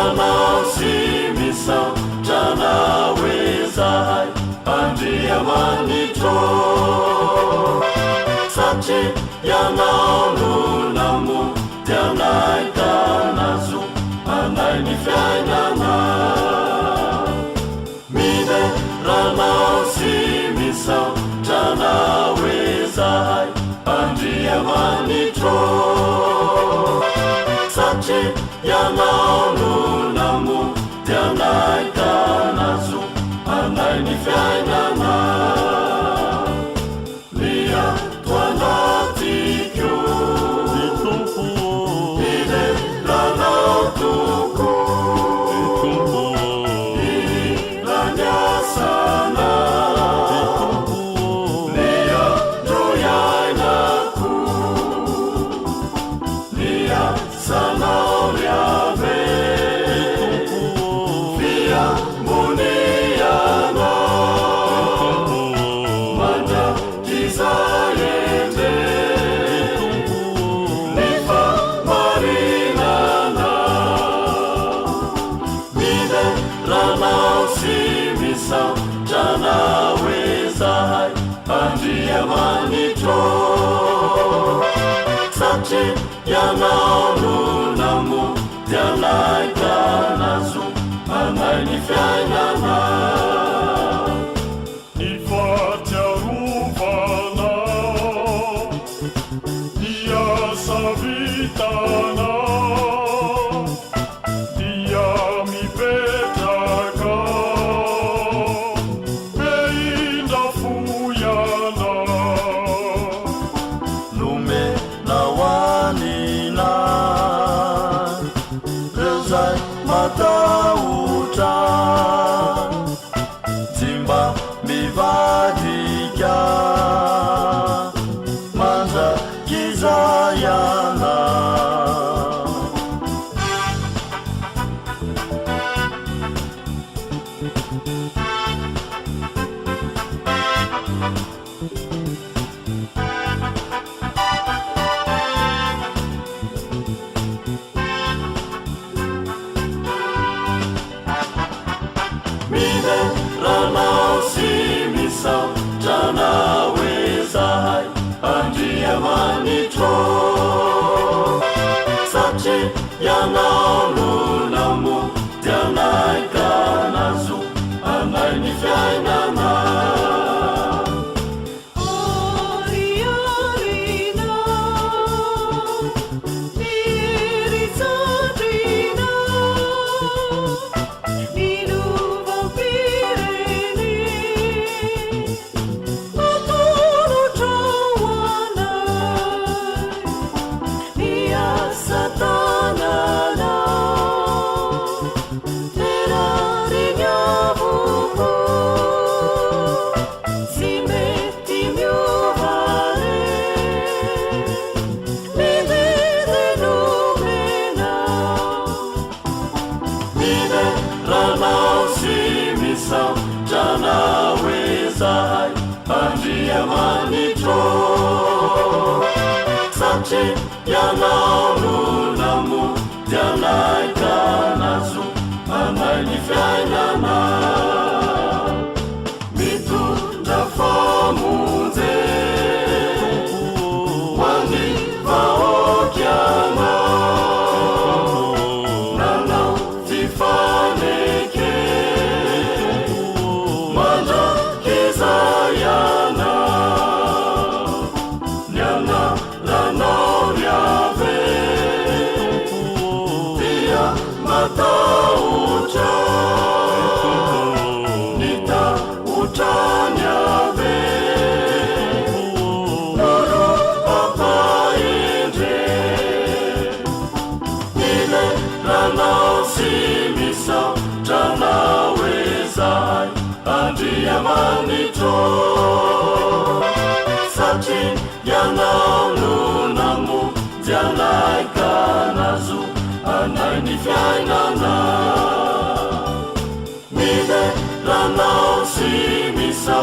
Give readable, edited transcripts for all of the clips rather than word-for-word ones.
ranaosimisa tranawezay andria manitro satria ianao no namonty anay tanazo anay ny fiainana mine ranaosimisa tranawezay andria manitro satria ianao no namonty anay tanazo anay ny fiainana liato anatiko ny tompo ine ranao toko ny tompo iraniasana ny tompo liandro iainako liasanao liave fiamboniana mandrakizaende nifa marinana mine ranaosimisa tranawezay andria manitro satria ianao no namonty anay tanazo anay ny fiainana ny fatiarovana niasa vitana dia mipetraka meindra foiana lumenawanina rezay matahotra jimba mivadika mandrakizayana mine ranaosimisa tranawezay andria manitro satria ianao no namonty anay tanazo anay ny fiainana ranaosimisa tranawezay andria manitro satria ianao no namonty anay tanazo anay ny fiainana mitondra famonje hoan'ny vahoakiana nanao fifaneke mandrakizayana niana ranao liave dia matahotra nitahotrany ave noro papaendre mine ranaosimisa tranawezay andria manitro satria ianao no namonty anay tanazo anay ny fiainana mine ranaosimisa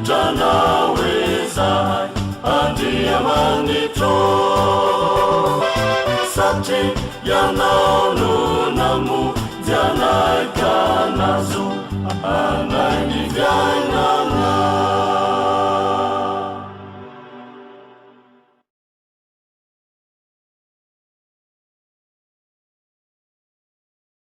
tranawezay andria manitro satria ianao no namonty Dianaika nazo anainiviana